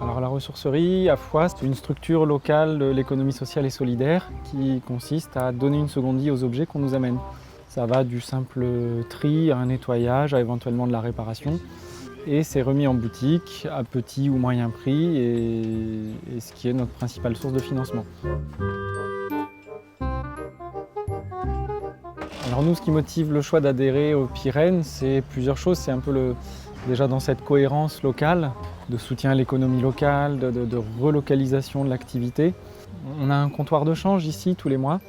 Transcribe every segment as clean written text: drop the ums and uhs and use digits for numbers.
Alors la ressourcerie à Foix, c'est une structure locale de l'économie sociale et solidaire qui consiste à donner une seconde vie aux objets qu'on nous amène. Ça va du simple tri à un nettoyage, à éventuellement de la réparation. Et c'est remis en boutique à petit ou moyen prix et ce qui est notre principale source de financement. Alors nous, ce qui motive le choix d'adhérer aux Pyrénées, c'est plusieurs choses. C'est un peu déjà dans cette cohérence locale, de soutien à l'économie locale, de relocalisation de l'activité. On a un comptoir de change ici tous les mois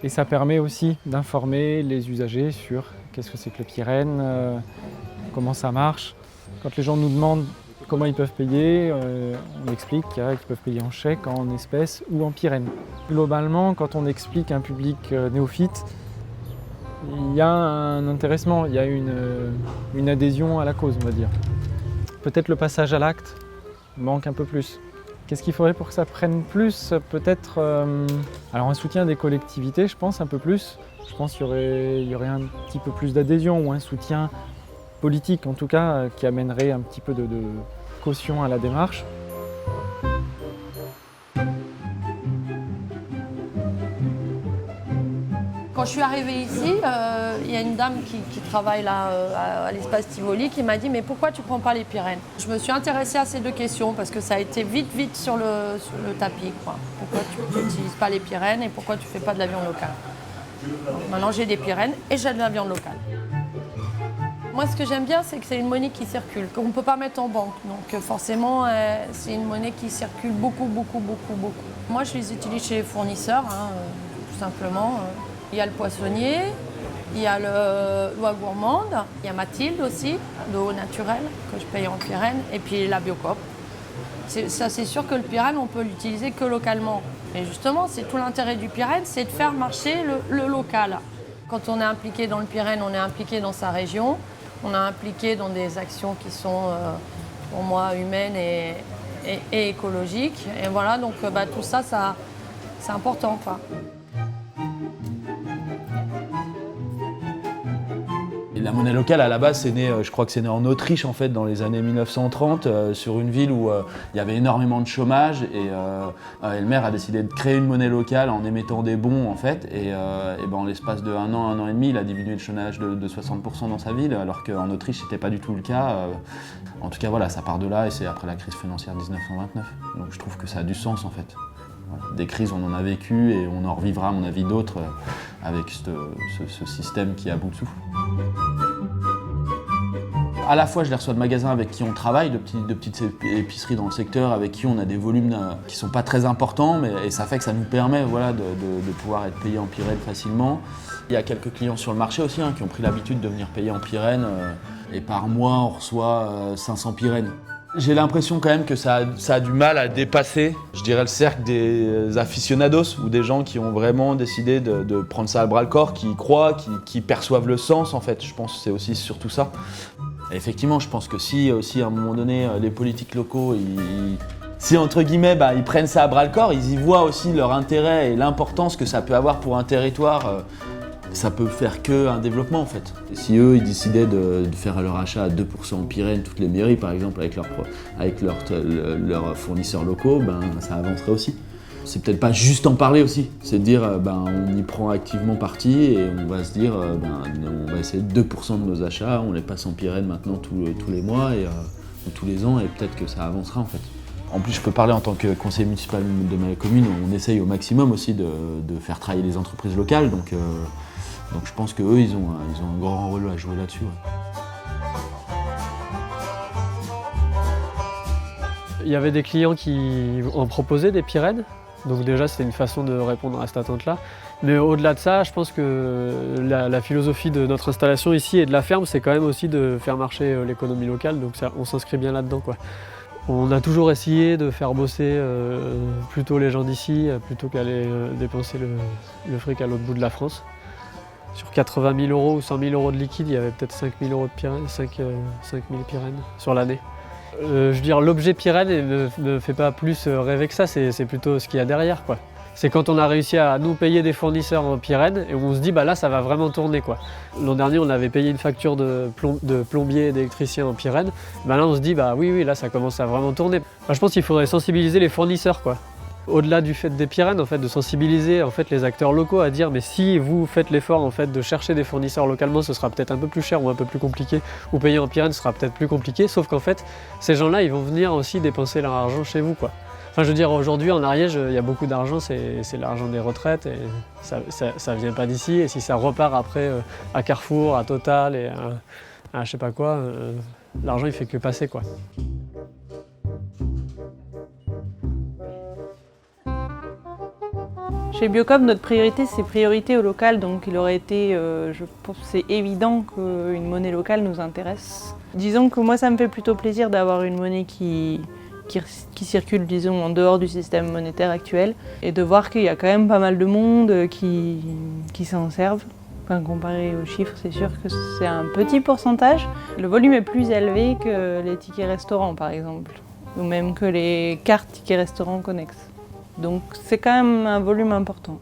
et ça permet aussi d'informer les usagers sur qu'est-ce que c'est que le Pyrénées, comment ça marche. Quand les gens nous demandent comment ils peuvent payer, on explique qu'ils peuvent payer en chèque, en espèces ou en Pyrénées. Globalement, quand on explique à un public néophyte, il y a un intéressement, il y a une adhésion à la cause, on va dire. Peut-être le passage à l'acte manque un peu plus. Qu'est-ce qu'il faudrait pour que ça prenne plus? Peut-être alors un soutien des collectivités, je pense, un peu plus. Je pense qu'il y aurait un petit peu plus d'adhésion ou un soutien politique, en tout cas, qui amènerait un petit peu de caution à la démarche. Quand je suis arrivée ici, il y a une dame qui travaille là à l'espace Tivoli qui m'a dit « Mais pourquoi tu ne prends pas les Pyrénées ?» Je me suis intéressée à ces deux questions parce que ça a été vite sur le tapis, quoi. Pourquoi tu n'utilises pas les Pyrénées et pourquoi tu ne fais pas de la viande locale? Donc, maintenant j'ai des Pyrénées et j'ai de la viande locale. Moi, ce que j'aime bien, c'est que c'est une monnaie qui circule, qu'on ne peut pas mettre en banque. Donc forcément, c'est une monnaie qui circule beaucoup. Moi, je les utilise chez les fournisseurs, tout simplement. Il y a le poissonnier, il y a l'oie gourmande, il y a Mathilde aussi, de eau naturelle, que je paye en Pyrénées, et puis la Biocoop. Ça, c'est sûr que le Pyrénées, on peut l'utiliser que localement. Et justement, c'est tout l'intérêt du Pyrénées, c'est de faire marcher le local. Quand on est impliqué dans le Pyrénées, on est impliqué dans sa région, on est impliqué dans des actions qui sont, pour moi, humaines et écologiques. Et voilà, donc tout ça, c'est important, quoi. La monnaie locale, à la base, c'est né, je crois que c'est né en Autriche, en fait, dans les années 1930, sur une ville où il y avait énormément de chômage et le maire a décidé de créer une monnaie locale en émettant des bons, en fait. Et en l'espace de un an et demi, il a diminué le chômage de 60% dans sa ville, alors qu'en Autriche, c'était pas du tout le cas. En tout cas, voilà, ça part de là et c'est après la crise financière de 1929. Donc je trouve que ça a du sens, en fait. Voilà. Des crises, on en a vécu et on en revivra, à mon avis, d'autres avec ce système qui est à bout de souffle. À la fois, je les reçois de magasins avec qui on travaille, de petites épiceries dans le secteur, avec qui on a des volumes qui ne sont pas très importants, et ça fait que ça nous permet de pouvoir être payé en Pyrénées facilement. Il y a quelques clients sur le marché aussi qui ont pris l'habitude de venir payer en Pyrénées, et par mois, on reçoit 500 Pyrénées. J'ai l'impression quand même que ça a du mal à dépasser, je dirais, le cercle des aficionados ou des gens qui ont vraiment décidé de prendre ça à bras-le-corps, qui y croient, qui perçoivent le sens, en fait. Je pense que c'est aussi surtout ça. Et effectivement, je pense que si aussi à un moment donné, les politiques locaux, si entre guillemets, ils prennent ça à bras-le-corps, ils y voient aussi leur intérêt et l'importance que ça peut avoir pour un territoire, ça peut faire qu'un développement, en fait. Et si eux, ils décidaient de faire leur achat à 2% en Pyrénées, toutes les mairies par exemple, avec leurs fournisseurs locaux, ça avancerait aussi. C'est peut-être pas juste en parler aussi, c'est de dire on y prend activement parti et on va se dire on va essayer 2% de nos achats, on les passe en Pyrénées maintenant tous les mois ou tous les ans et peut-être que ça avancera, en fait. En plus, je peux parler en tant que conseiller municipal de ma commune, on essaye au maximum aussi de faire travailler les entreprises locales, donc je pense qu'eux, ils ont un grand rôle à jouer là-dessus. Ouais. Il y avait des clients qui en proposaient des Pyrénées, donc déjà c'était une façon de répondre à cette attente-là. Mais au-delà de ça, je pense que la philosophie de notre installation ici et de la ferme, c'est quand même aussi de faire marcher l'économie locale, donc ça, on s'inscrit bien là-dedans, quoi. On a toujours essayé de faire bosser plutôt les gens d'ici, plutôt qu'aller dépenser le fric à l'autre bout de la France. Sur 80 000 € ou 100 000 € de liquide, il y avait peut-être 5 000 € de Pyrénées, 5 000 Pyrénées sur l'année. Je veux dire, l'objet Pyrénées ne fait pas plus rêver que ça, c'est plutôt ce qu'il y a derrière, quoi. c'est quand on a réussi à nous payer des fournisseurs en Pyrène et on se dit bah là ça va vraiment tourner quoi. L'an dernier on avait payé une facture de plombier et d'électricien en Pyrène, bah là on se dit bah oui là ça commence à vraiment tourner. Bah, je pense qu'il faudrait sensibiliser les fournisseurs quoi. Au-delà du fait des Pyrènes, en fait, de sensibiliser en fait, les acteurs locaux à dire mais si vous faites l'effort en fait, de chercher des fournisseurs localement, ce sera peut-être un peu plus cher ou un peu plus compliqué, ou payer en Pyrène sera peut-être plus compliqué, sauf qu'en fait, ces gens-là, ils vont venir aussi dépenser leur argent chez vous, quoi. Enfin, je veux dire, aujourd'hui, en Ariège, il y a beaucoup d'argent, c'est l'argent des retraites, et ça vient pas d'ici, et si ça repart après à Carrefour, à Total, et à je sais pas quoi, l'argent, il fait que passer, quoi. Chez Biocop, notre priorité, c'est priorité au local, donc il aurait été, je pense, c'est évident qu'une monnaie locale nous intéresse. Disons que moi, ça me fait plutôt plaisir d'avoir une monnaie qui circule, disons, en dehors du système monétaire actuel, et de voir qu'il y a quand même pas mal de monde qui s'en servent. Enfin, comparé aux chiffres, c'est sûr que c'est un petit pourcentage. Le volume est plus élevé que les tickets restaurants, par exemple, ou même que les cartes tickets restaurants connexes. Donc c'est quand même un volume important.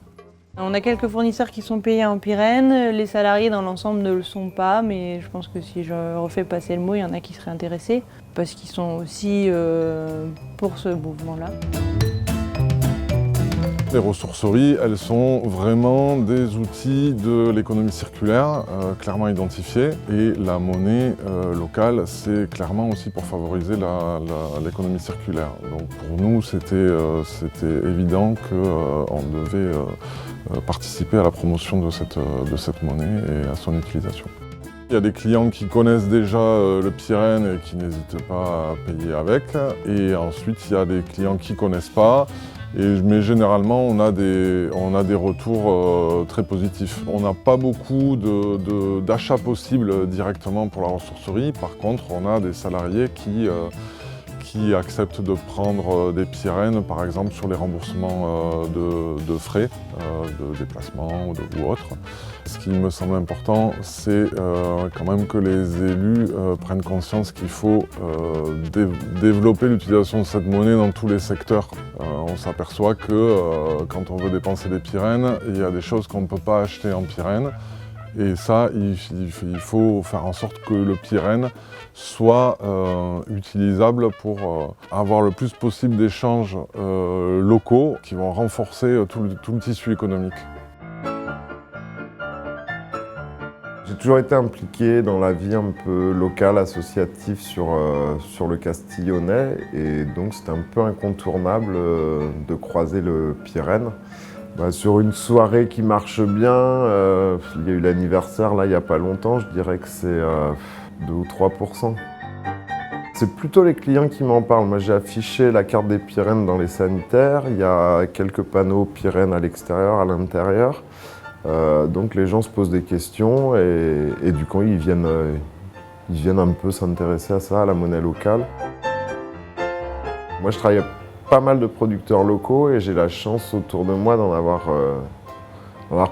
On a quelques fournisseurs qui sont payés en Pyrène, les salariés dans l'ensemble ne le sont pas, mais je pense que si je refais passer le mot, il y en a qui seraient intéressés, parce qu'ils sont aussi pour ce mouvement-là. Les ressourceries, elles sont vraiment des outils de l'économie circulaire, clairement identifiés. Et la monnaie locale, c'est clairement aussi pour favoriser l'économie circulaire. Donc pour nous, c'était évident qu'on devait participer à la promotion de cette monnaie et à son utilisation. Il y a des clients qui connaissent déjà le Pyrène et qui n'hésitent pas à payer avec. Et ensuite, il y a des clients qui ne connaissent pas. Mais généralement, on a des retours très positifs. On n'a pas beaucoup d'achats possibles directement pour la ressourcerie. Par contre, on a des salariés qui acceptent de prendre des Pyrènes, par exemple, sur les remboursements de frais, de déplacement ou autre. Ce qui me semble important, c'est quand même que les élus prennent conscience qu'il faut développer l'utilisation de cette monnaie dans tous les secteurs. On s'aperçoit que quand on veut dépenser des Pyrènes, il y a des choses qu'on ne peut pas acheter en Pyrène. Et ça, il faut faire en sorte que le Pyrène soit utilisable pour avoir le plus possible d'échanges locaux qui vont renforcer tout le tissu économique. J'ai toujours été impliqué dans la vie un peu locale, associative sur le Castillonnais, et donc c'était un peu incontournable de croiser le Pyrène. Sur une soirée qui marche bien, il y a eu l'anniversaire là il n'y a pas longtemps, je dirais que c'est 2 ou 3%. C'est plutôt les clients qui m'en parlent. Moi j'ai affiché la carte des Pyrènes dans les sanitaires, il y a quelques panneaux Pyrènes à l'extérieur, à l'intérieur. Donc les gens se posent des questions et du coup ils viennent un peu s'intéresser à ça, à la monnaie locale. Moi je travaille pas mal de producteurs locaux et j'ai la chance autour de moi d'en avoir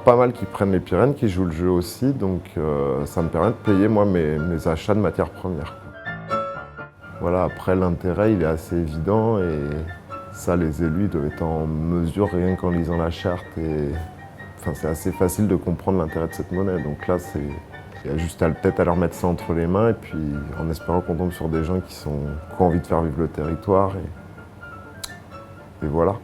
pas mal qui prennent les Pyrènes, qui jouent le jeu aussi, donc ça me permet de payer moi mes achats de matières premières. Voilà, après l'intérêt il est assez évident et ça les élus ils doivent être en mesure rien qu'en lisant la charte et c'est assez facile de comprendre l'intérêt de cette monnaie. Donc là il y a juste peut-être à leur mettre ça entre les mains et puis en espérant qu'on tombe sur des gens qui ont envie de faire vivre le territoire et voilà.